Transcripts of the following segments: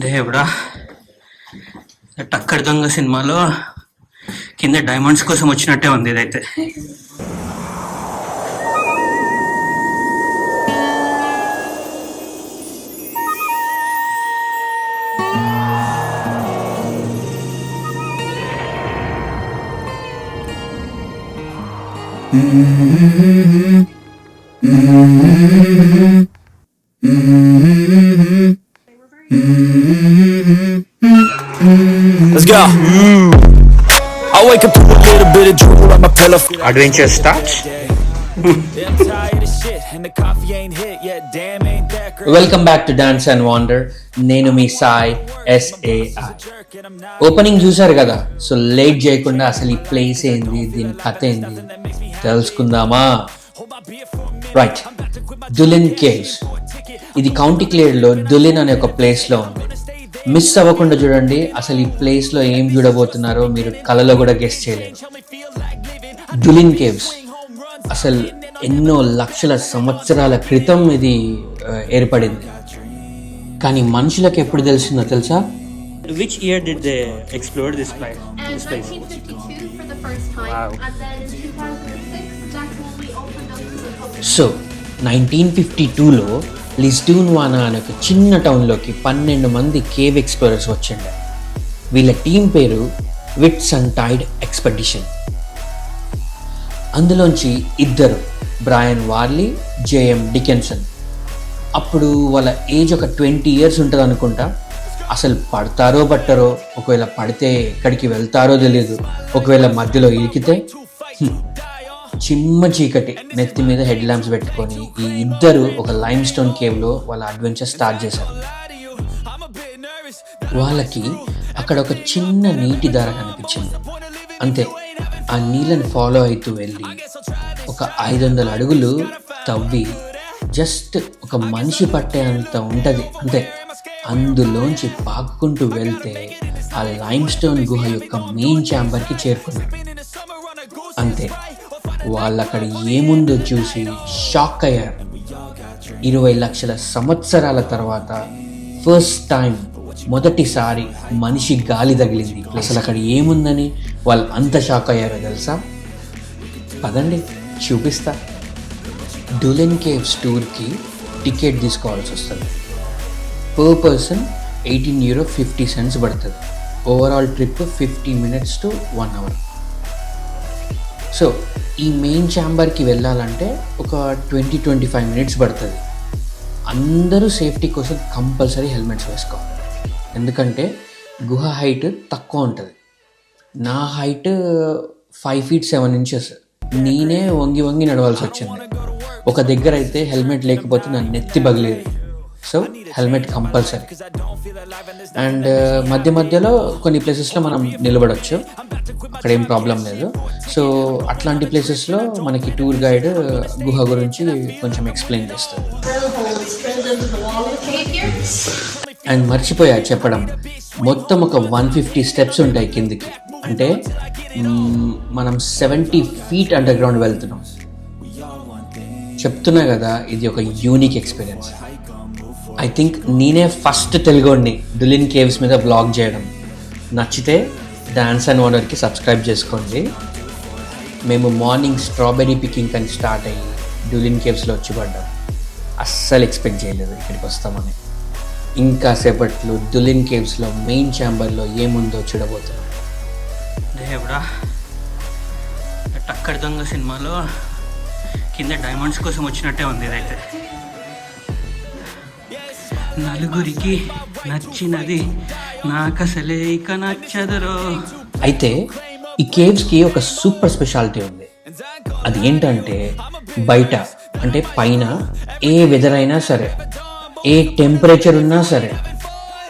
దేవుడా, టక్కర్ దొంగ సినిమాలో కింద డైమండ్స్ కోసం వచ్చినట్టే ఉంది ఇదైతే. Let's go. I wake up to a little bit of drool on my pillow. Adventure starts. I'm tired of shit and the coffee ain't hit yet. Damn, ain't that great. Welcome back to dance and wander. నేను మీ Sai SAI. Opening చూసారు కదా, so late చేయకుండా అసలు ఈ place ఏంది, దీని కథ ఏంది తెలుసుకుందామా? Right, Doolin caves. ఇది కౌంటీ క్లేర్లో దులిన్ అనే ఒక ప్లేస్లో ఉంది. మిస్ అవ్వకుండా చూడండి, అసలు ఈ ప్లేస్లో ఏం చూడబోతున్నారో మీరు కలలో కూడా గెస్ చేయలేరు. దులిన్ కేవ్స్ అసలు ఎన్నో లక్షల సంవత్సరాల క్రితం ఇది ఏర్పడింది, కానీ మనుషులకు ఎప్పుడు తెలిసిందో తెలుసా? Which year did they explore this place? 1952 for the first time, Wow. and then in 2006 that's when we opened up to the public. So 1952లో లిస్డూన్వానా అనే ఒక చిన్న టౌన్లోకి 12 మంది కేవ్ ఎక్స్ప్లోరర్స్ వచ్చిండే. వీళ్ళ టీం పేరు విట్స్ అండ్ టైడ్ ఎక్స్పెడిషన్. అందులోంచి ఇద్దరు, బ్రయన్ వార్లీ, జేఎం డికెన్సన్. అప్పుడు వాళ్ళ ఏజ్ ఒక 20 years ఉంటుంది అనుకుంటా. అసలు పడతారో పట్టరో, ఒకవేళ పడితే ఎక్కడికి వెళ్తారో తెలియదు, ఒకవేళ మధ్యలో ఇరికితే చిమ్మ చీకటి, నెత్తి మీద హెడ్ ల్యాంప్స్ పెట్టుకొని ఈ ఇద్దరు ఒక లైమ్ స్టోన్ కేవ్లో వాళ్ళ అడ్వెంచర్ స్టార్ట్ చేశారు. వాళ్ళకి అక్కడ ఒక చిన్న నీటి దార కనిపించింది. అంతే, ఆ నీళ్ళని ఫాలో అవుతూ వెళ్ళి ఒక 500 అడుగులు తవ్వి జస్ట్ ఒక మనిషి పట్టే అంత ఉంటుంది అంతే, అందులోంచి పాక్కుంటూ వెళ్తే ఆ లైమ్ స్టోన్ గుహ యొక్క మెయిన్ ఛాంబర్కి చేరుకున్నారు. అంతే, వాళ్ళు అక్కడ ఏముందో చూసి షాక్ అయ్యారు. 20 లక్షల సంవత్సరాల తర్వాత ఫస్ట్ టైం, మొదటిసారి మనిషి గాలి తగిలింది. అసలు అక్కడ ఏముందని వాళ్ళు అంత షాక్ అయ్యారో తెలుసా? పదండి చూపిస్తా. డులిన్ కేవ్స్ టూర్కి టికెట్ తీసుకోవాల్సి వస్తుంది. పర్ పర్సన్ €18.50 పడుతుంది. Overall trip 50 minutes to 1 hour. So ఈ మెయిన్ ఛాంబర్కి వెళ్ళాలంటే ఒక 20-25 minutes పడుతుంది. అందరూ సేఫ్టీ కోసం కంపల్సరీ హెల్మెట్స్ వేసుకోవాలి, ఎందుకంటే గుహ హైట్ తక్కువ ఉంటుంది. నా హైట్ 5 feet 7 inches. నేనే వంగి వంగి నడవాల్సి వచ్చింది. ఒక దగ్గర అయితే హెల్మెట్ లేకపోతే నా నెత్తి పగిలేదు. So helmet compulsory. అండ్ మధ్య మధ్యలో కొన్ని ప్లేసెస్లో మనం నిలబడవచ్చు, అక్కడ ఏం ప్రాబ్లం లేదు. సో అట్లాంటి ప్లేసెస్లో మనకి టూర్ గైడ్ గుహ గురించి కొంచెం ఎక్స్ప్లెయిన్ చేస్తారు. అండ్ మర్చిపోయా చెప్పడం, మొత్తం ఒక 150 steps ఉంటాయి కిందికి. అంటే మనం 70 feet అండర్ గ్రౌండ్ వెళ్తున్నాం. చెప్తున్నా కదా, ఇది ఒక యూనిక్ ఎక్స్పీరియన్స్. ఐ థింక్ నేనే ఫస్ట్ తెలుగుని డులిన్ కేవ్స్ మీద బ్లాగ్ చేయడం. నచ్చితే డాన్స్ అండ్ వాండర్కి సబ్స్క్రైబ్ చేసుకోండి. మేము మార్నింగ్ స్ట్రాబెర్రీ పికింగ్ అని స్టార్ట్ అయ్యి డులిన్ కేవ్స్లో వచ్చి పడ్డాం. అస్సలు ఎక్స్పెక్ట్ చేయలేదు ఇక్కడికి వస్తామని. ఇంకా సేపట్లో డులిన్ కేవ్స్లో మెయిన్ ఛాంబర్లో ఏముందో చూడబోతున్నాం. దేవుడా, టక్కర్ దొంగ సినిమాలో కింద డైమండ్స్ కోసం వచ్చినట్టే ఉంది ఇదైతే. నలుగురికి నచ్చినది నాకసలే ఇక నచ్చదురో. అయితే ఈ కేవ్స్కి ఒక సూపర్ స్పెషాలిటీ ఉంది. అది ఏంటంటే, బయట అంటే పైన ఏ వెదర్ అయినా సరే, ఏ టెంపరేచర్ ఉన్నా సరే,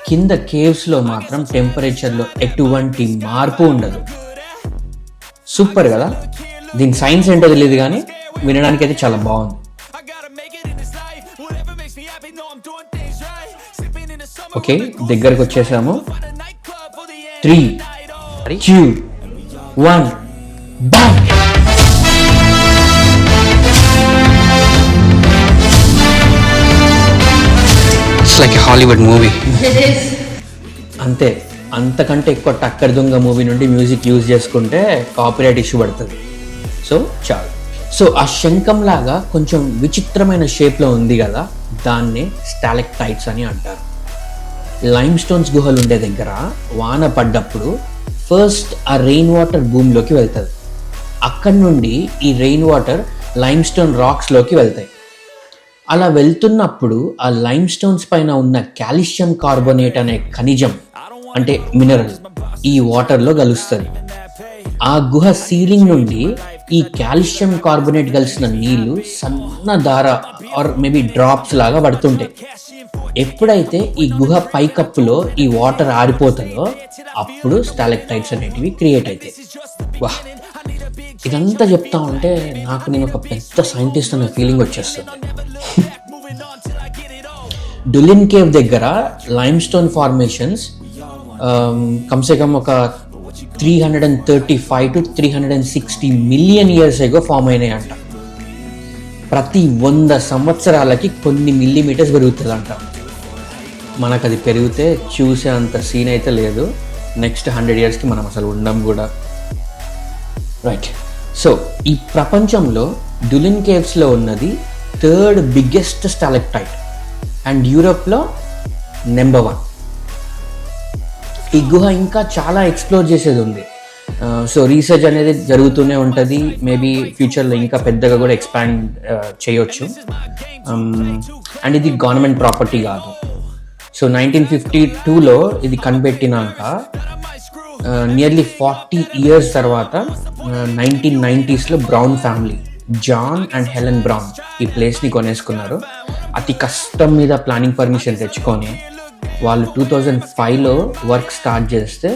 కింద కేవ్స్లో మాత్రం టెంపరేచర్లో ఎటువంటి మార్పు ఉండదు. సూపర్ కదా. దీని సైన్స్ ఏంటో తెలియదు, కానీ వినడానికి అయితే చాలా బాగుంది. ఓకే, దగ్గరకు వచ్చేసాము. 3, 2, 1 BAM! Like a Hollywood movie. It is. అంతే, అంతకంటే ఎక్కువ టక్కర్ దొంగ మూవీ నుండి మ్యూజిక్ యూజ్ చేసుకుంటే కాపీరైట్ ఇష్యూ పడుతుంది. సో చాలు. సో ఆ శంఖం లాగా కొంచెం విచిత్రమైన షేప్లో ఉంది కదా, దాన్నే స్టాలెక్టైట్స్ అని అంటారు. లైమ్ స్టోన్స్ గుహలు ఉండే దగ్గర వాన పడ్డప్పుడు ఫస్ట్ ఆ రెయిన్ వాటర్ భూమిలోకి వెళ్తుంది. అక్కడి నుండి ఈ రెయిన్ వాటర్ లైమ్ స్టోన్ రాక్స్లోకి వెళ్తాయి. అలా వెళ్తున్నప్పుడు ఆ లైమ్ స్టోన్స్ పైన ఉన్న కాల్షియం కార్బోనేట్ అనే ఖనిజం అంటే మినరల్ ఈ వాటర్లో కలుస్తుంది. ఆ గుహ సీలింగ్ నుండి ఈ కాల్షియం కార్బోనేట్ కలిసిన నీళ్లు సన్న ధార ఆర్ మేబీ డ్రాప్స్ లాగా పడుతుంటాయి. ఎప్పుడైతే ఈ గుహ పైకప్పులో ఈ వాటర్ ఆరిపోతుందో అప్పుడు స్టాలెక్టైట్స్ అనేటివి క్రియేట్ అవుతాయి. వాహ్, ఇదంతా చెప్తా ఉంటే నాకు నేను ఒక పెద్ద సైంటిస్ట్ అనే ఫీలింగ్ వచ్చేస్తుంది. డులిన్ కేవ్ దగ్గర లైమ్ స్టోన్ ఫార్మేషన్స్ కమ్సే కమ్ ఒక 335 to 360 million years ago form అయినాయి అంట. ప్రతి 100 సంవత్సరాలకి కొన్ని మిల్లీమీటర్స్ పెరుగుతుంది అంట. మనకు అది పెరిగితే చూసే అంత సీన్ అయితే లేదు. నెక్స్ట్ 100 yearsకి మనం అసలు ఉండం కూడా. రైట్. సో ఈ ప్రపంచంలో డులిన్ కేవ్స్లో ఉన్నది 3rd బిగ్గెస్ట్ స్టాలెక్టైట్ అండ్ యూరోప్లో నెంబర్ 1. ఈ గుహ ఇంకా చాలా ఎక్స్ప్లోర్ చేసేది ఉంది. సో రీసెర్చ్ అనేది జరుగుతూనే ఉంటుంది. మేబీ ఫ్యూచర్లో ఇంకా పెద్దగా కూడా ఎక్స్పాండ్ చేయొచ్చు. అండ్ ఇది గవర్నమెంట్ ప్రాపర్టీ కాదు. సో 1952లో ఇది కనిపెట్టినాక నియర్లీ 40 years తర్వాత 1990sలో Brown family, John and Helen Brown ఈ ప్లేస్ని కొనేసుకున్నారు. అతి కష్టం మీద ప్లానింగ్ పర్మిషన్ తెచ్చుకొని వాళ్ళు 2005లో వర్క్ స్టార్ట్ చేస్తే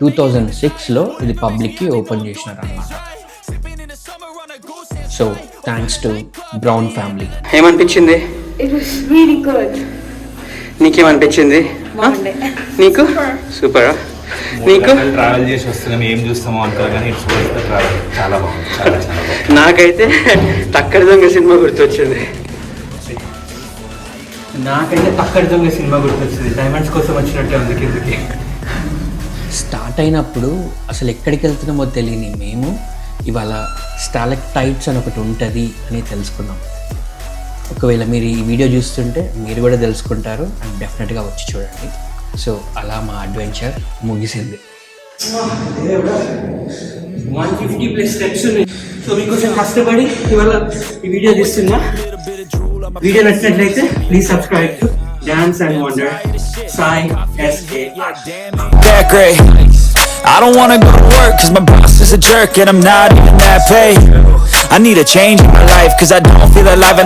2006లో ఇది పబ్లిక్కి ఓపెన్ చేసినారు అన్నమాట. So thanks to brown family. ఏమనిపించింది? It was really good. నీకేమనిపించింది? నీకు సూపరా? నీకు? ట్రావెల్ చేసి వస్తున్నాం, ఏం చూస్తామో అంటారు కానీ ఇట్స్ వర్త్ ద ట్రావెల్. చాలా బాగుంది, చాలా చాలా బాగుంది. నాకైతే టక్కర్ దొంగ సినిమా గుర్తొచ్చింది. నాకైతే టక్కర్ దొంగ సినిమా గుర్తొచ్చింది. డైమండ్స్ కోసం వచ్చినట్టే ఉంది కిందకి. స్టార్ట్ అయినప్పుడు అసలు ఎక్కడికి వెళ్తున్నామో తెలియని మేము ఇవాళ స్టాలెక్టైట్స్ అని ఒకటి ఉంటుంది అని తెలుసుకున్నాం. ఒకవేళ మీరు ఈ వీడియో చూస్తుంటే మీరు కూడా తెలుసుకుంటారు అండ్ డెఫినెట్గా వచ్చి చూడండి. సో అలా మా అడ్వెంచర్ ముగిసింది. 150+ steps ఉన్నాయి. సో మీకోసం కష్టపడి ఇవాళ ఈ వీడియో తీస్తున్నా. వీడియో నచ్చినట్లయితే please subscribe to dance and wonder Sai SAR. That great. I don't wanna go to work cause my boss is a jerk and I'm not even that paid. I need a change in my life cause I don't feel alive.